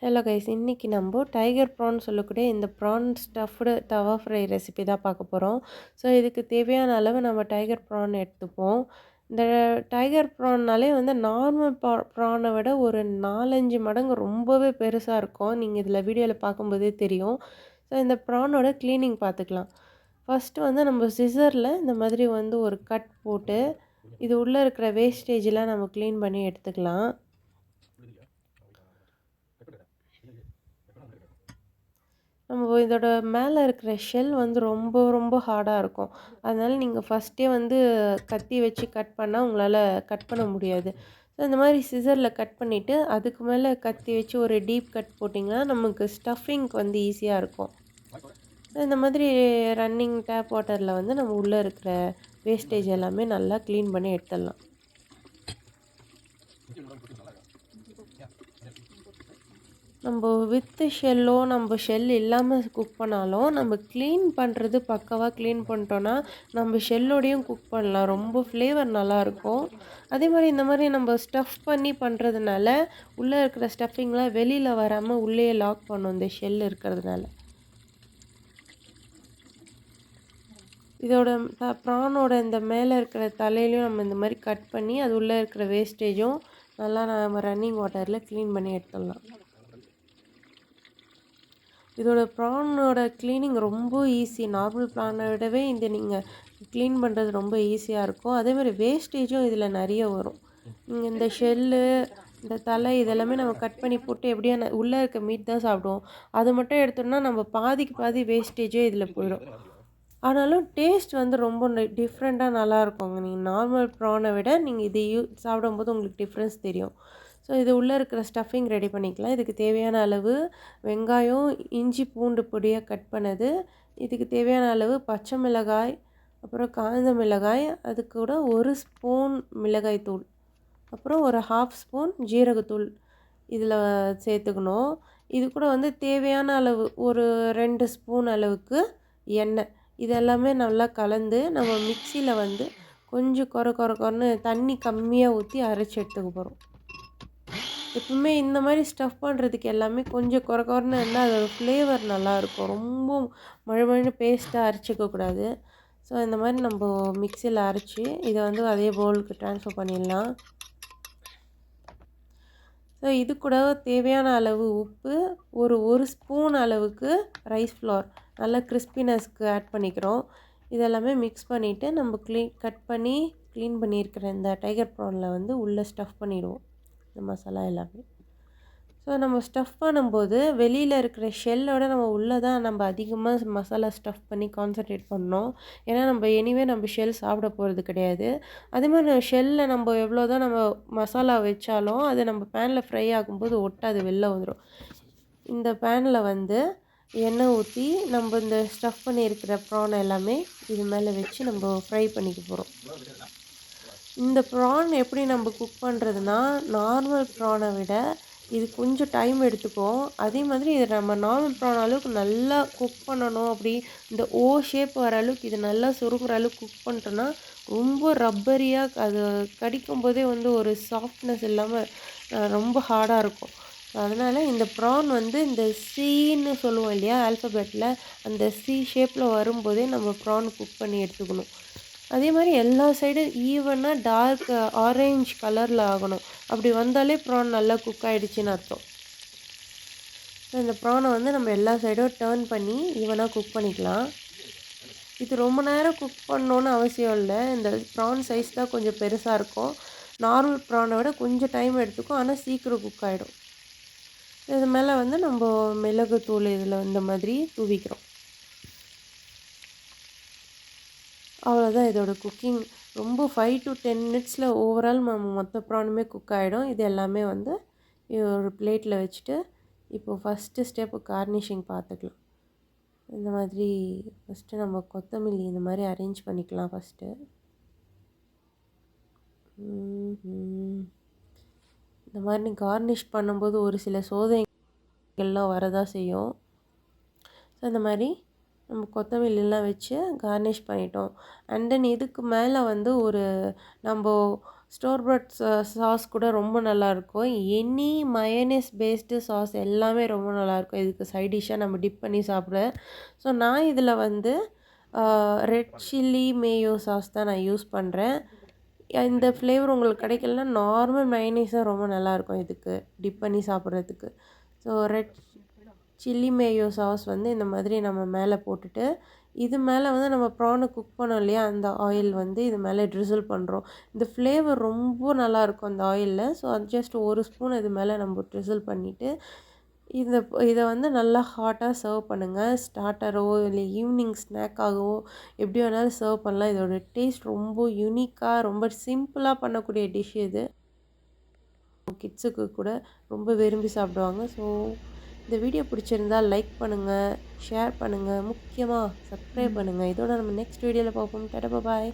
Hello guys, இன்னைக்கு நம்ம tiger PRAN சொல்லக்கூடிய இந்த ப்ரான் ஸ்டஃப்டு தவா ஃப்ரை ரெசிபி தான் பார்க்க போகிறோம். ஸோ இதுக்கு தேவையான அளவு நம்ம டைகர் ப்ரான் எடுத்துப்போம். இந்த டைகர் ப்ரான்னாலே வந்து நார்மல் ப்ரானை விட ஒரு 4-5 மடங்கு ரொம்பவே பெருசாக இருக்கும். நீங்கள் இதில் வீடியோவில் பார்க்கும்போதே தெரியும். ஸோ இந்த ப்ரானோட க்ளீனிங் பார்த்துக்கலாம். ஃபஸ்ட்டு வந்து நம்ம சிசரில் இந்த மாதிரி வந்து ஒரு கட் போட்டு இது உள்ளே இருக்கிற வேஸ்டேஜெலாம் நம்ம க்ளீன் பண்ணி எடுத்துக்கலாம். நம்ம இதோட மேலே இருக்கிற ஷெல் வந்து ரொம்ப ரொம்ப ஹார்டாக இருக்கும். அதனால நீங்கள் ஃபஸ்ட்டே வந்து கத்தி வச்சு கட் பண்ணால் உங்களால் கட் பண்ண முடியாது. ஸோ இந்த மாதிரி சிசரில் கட் பண்ணிவிட்டு அதுக்கு மேலே கத்தி வச்சு ஒரு டீப் கட் போட்டிங்கன்னா நமக்கு ஸ்டஃபிங்க்கு வந்து ஈஸியாக இருக்கும். இந்த மாதிரி ரன்னிங் டேப் வாட்டரில் வந்து நம்ம உள்ளே இருக்கிற வேஸ்டேஜ் எல்லாமே நல்லா க்ளீன் பண்ணி எடுத்துடலாம். நம்ம வித்து ஷெல்லோ நம்ம ஷெல் இல்லாமல் குக் பண்ணாலும் நம்ம க்ளீன் பண்ணுறது பக்காவாக க்ளீன் பண்ணிட்டோன்னா நம்ம ஷெல்லோடையும் குக் பண்ணலாம். ரொம்ப ஃப்ளேவர் நல்லாயிருக்கும். அதே மாதிரி இந்த மாதிரி நம்ம ஸ்டஃப் பண்ணி பண்ணுறதுனால உள்ளே இருக்கிற ஸ்டஃபிங்லாம் வெளியில் வராமல் உள்ளேயே லாக் பண்ணும் இந்த ஷெல் இருக்கிறதுனால. இதோட ப்ரானோட இந்த மேலே இருக்கிற தலையிலையும் நம்ம இந்த மாதிரி கட் பண்ணி அது உள்ளே இருக்கிற வேஸ்டேஜும் நல்லா நம்ம ரன்னிங் வாட்டரில் க்ளீன் பண்ணி எடுத்துடலாம். இதோட ப்ரானோட க்ளீனிங் ரொம்ப ஈஸி. நார்மல் ப்ரானை விடவே இந்த நீங்கள் க்ளீன் பண்ணுறது ரொம்ப ஈஸியாக இருக்கும். அதேமாதிரி வேஸ்டேஜும் இதில் நிறைய வரும். நீங்கள் இந்த ஷெல்லு, இந்த தலை இதெல்லாமே நம்ம கட் பண்ணி போட்டு எப்படியா உள்ளே இருக்க மீட் தான் சாப்பிடுவோம். அது மட்டும் எடுத்தோம்னா நம்ம பாதிக்கு பாதி வேஸ்டேஜே இதில் போயிடும். ஆனாலும் டேஸ்ட் வந்து ரொம்ப டிஃப்ரெண்ட்டாக நல்லாயிருக்குங்க. நீங்கள் நார்மல் ப்ரானை விட நீங்கள் இதை சாப்பிடும்போது உங்களுக்கு டிஃப்ரென்ஸ் தெரியும். ஸோ இது உள்ளே இருக்கிற ஸ்டஃபிங் ரெடி பண்ணிக்கலாம். இதுக்கு தேவையான அளவு வெங்காயம், இஞ்சி பூண்டு பொடியாக கட் பண்ணது, இதுக்கு தேவையான அளவு பச்சை மிளகாய், அப்புறம் காய்ந்த மிளகாய், அது கூட 1 ஸ்பூன் மிளகாய் தூள், அப்புறம் ஒரு 1/2 ஸ்பூன் ஜீரகத்தூள் இதில் சேர்த்துக்கணும். இது கூட வந்து தேவையான அளவு ஒரு 2 ஸ்பூன் அளவுக்கு எண்ணெய், இதெல்லாமே நல்லா கலந்து நம்ம மிக்சியில் வந்து கொஞ்சம் கொரன்னு தண்ணி கம்மியாக ஊற்றி அரைச்சி எடுத்துக்க போகிறோம். எப்பவுமே இந்த மாதிரி ஸ்டஃப் பண்ணுறதுக்கு எல்லாமே கொஞ்சம் கொரன்னு இருந்தால் அதோட ஃப்ளேவர் நல்லாயிருக்கும். ரொம்ப மழுமழுன்னு பேஸ்ட்டாக அரைச்சிக்கக்கூடாது. ஸோ இந்த மாதிரி நம்ம மிக்சியில் அரைச்சி இதை வந்து அதே பவுலுக்கு ட்ரான்ஸ்ஃபர் பண்ணிடலாம். ஸோ இது கூட தேவையான அளவு உப்பு, ஒரு ஸ்பூன் அளவுக்கு ரைஸ் ஃப்ளோர் நல்லா கிறிஸ்பினஸ்க்கு ஆட் பண்ணிக்கிறோம். இதெல்லாமே மிக்ஸ் பண்ணிவிட்டு நம்ம கட் பண்ணி க்ளீன் பண்ணியிருக்கிற இந்த டைகர் ப்ரானில் வந்து உள்ளே ஸ்டஃப் பண்ணிவிடுவோம் இந்த மசாலா எல்லாமே. ஸோ நம்ம ஸ்டஃப் பண்ணும்போது வெளியில் இருக்கிற ஷெல்லோட நம்ம உள்ளே தான் நம்ம அதிகமாக மசாலா ஸ்டஃப் பண்ணி கான்சன்ட்ரேட் பண்ணோம். ஏன்னா நம்ம ஷெல் சாப்பிட போகிறது கிடையாது. அதே மாதிரி ஷெல்லில் நம்ம எவ்வளோ தான் நம்ம மசாலா வச்சாலும் அது நம்ம பேனில் ஃப்ரை ஆகும்போது ஒட்டாது, வெளில வந்துடும். இந்த பேனில் வந்து எண்ணெய் ஊற்றி நம்ம இந்த ஸ்டஃப் பண்ணியிருக்கிற ப்ரான் எல்லாமே இது மேலே வச்சு நம்ம ஃப்ரை பண்ணிக்க போகிறோம். இந்த ப்ரான் எப்படி நம்ம குக் பண்ணுறதுனா, நார்மல் ப்ரானை விட இது கொஞ்சம் டைம் எடுத்துக்கும். அதே மாதிரி இதை நம்ம நார்மல் ப்ரான் அளவுக்கு நல்லா குக் பண்ணணும். அப்படி இந்த ஷேப் வர அளவுக்கு இது நல்லா சுருங்குற அளவுக்கு குக் பண்ணிட்டோன்னா ரொம்ப ரப்பரியாக அது கடிக்கும்போதே வந்து ஒரு சாஃப்ட்னஸ் இல்லாமல் ரொம்ப ஹார்டாக இருக்கும். அதனால் இந்த ப்ரான் வந்து இந்த சீன்னு சொல்லுவோம் இல்லையா ஆல்ஃபபெட்டில், அந்த சி ஷேப்பில் வரும்போதே நம்ம ப்ரான் குக் பண்ணி எடுத்துக்கணும். அதே மாதிரி எல்லா சைடும் ஈவனாக டார்க் ஆரேஞ்ச் கலரில் ஆகணும். அப்படி வந்தாலே ப்ரான் நல்லா குக் ஆகிடுச்சின்னு அர்த்தம். இந்த ப்ரானை வந்து நம்ம எல்லா சைடும் டர்ன் பண்ணி ஈவனாக குக் பண்ணிக்கலாம். இது ரொம்ப நேரம் குக் பண்ணணுன்னு அவசியம் இல்லை. இந்த ப்ரான் சைஸ் தான் கொஞ்சம் பெருசாக இருக்கும். நார்மல் ப்ரானை விட கொஞ்சம் டைம் எடுத்துக்கும், ஆனால் சீக்கிரம் குக் ஆகிடும். இது மேலே வந்து நம்ம மிளகுத்தூள் இதில் இந்த மாதிரி தூவிக்கிறோம். அவ்வளோதான் இதோட குக்கிங். ரொம்ப 5 to 10 மினிட்ஸில் ஓவரால் மொத்த ப்ரானுமே குக் ஆகிடும். இது எல்லாமே வந்து ஒரு பிளேட்டில் வச்சுட்டு இப்போது ஃபஸ்ட்டு ஸ்டெப்பு கார்னிஷிங் பார்த்துக்கலாம். இந்த மாதிரி ஃபஸ்ட்டு நம்ம கொத்தமல்லி இந்த மாதிரி அரேஞ்ச் பண்ணிக்கலாம். ஃபஸ்ட்டு இந்த மாதிரி கார்னிஷ் பண்ணும்போது ஒரு சில சோதனைகள்லாம் வரதான் செய்யும். ஸோ இந்த மாதிரி நம்ம கொத்தமல்லிலாம் வச்சு கார்னிஷ் பண்ணிட்டோம். அண்ட் தென் இதுக்கு மேலே வந்து நம்ம ஸ்டோர் பாட் சாஸ் கூட ரொம்ப நல்லாயிருக்கும். எனி மயோனைஸ் பேஸ்டு சாஸ் எல்லாமே ரொம்ப நல்லாயிருக்கும். இதுக்கு சைட் டிஷ்ஷாக நம்ம டிப் பண்ணி சாப்பிட. ஸோ நான் இதில வந்து ரெட் சில்லி மேயோ சாஸ் தான் நான் யூஸ் பண்ணுறேன். இந்த ஃப்ளேவர் உங்களுக்கு கிடைக்கலனா நார்மல் மயோனைஸ் தான் ரொம்ப நல்லாயிருக்கும் இதுக்கு டிப் பண்ணி சாப்பிட்றதுக்கு. So red chilli Mayo sauce வந்து இந்த மாதிரி நம்ம மேலே போட்டுட்டு, இது மேலே வந்து நம்ம ப்ரானை குக் பண்ணோம் இல்லையா, அந்த ஆயில் வந்து இது மேலே ட்ரிசில் பண்ணுறோம். இந்த ஃப்ளேவர் ரொம்ப நல்லாயிருக்கும் அந்த ஆயிலில். ஸோ அது ஜஸ்ட் 1 ஸ்பூன் இது மேலே நம்ம ட்ரிசில் பண்ணிவிட்டு, இதை வந்து நல்லா ஹாட்டாக சர்வ் பண்ணுங்கள். ஸ்டார்ட்டரோ இல்லை ஈவினிங் ஸ்நாக்காகவோ எப்படி வேணாலும் சர்வ் பண்ணலாம். இதோட டேஸ்ட் ரொம்ப யூனிக்காக, ரொம்ப சிம்பிளாக பண்ணக்கூடிய டிஷ் இது. கிட்ஸுக்கு கூட ரொம்ப விரும்பி சாப்பிடுவாங்க. ஸோ இந்த வீடியோ பிடிச்சிருந்தா லைக் பண்ணுங்கள், ஷேர் பண்ணுங்கள், முக்கியமாக சப்ஸ்கிரைப் பண்ணுங்கள். இதோட நம்ம நெக்ஸ்ட் வீடியோவில் பார்ப்போம். டாடா பாய்.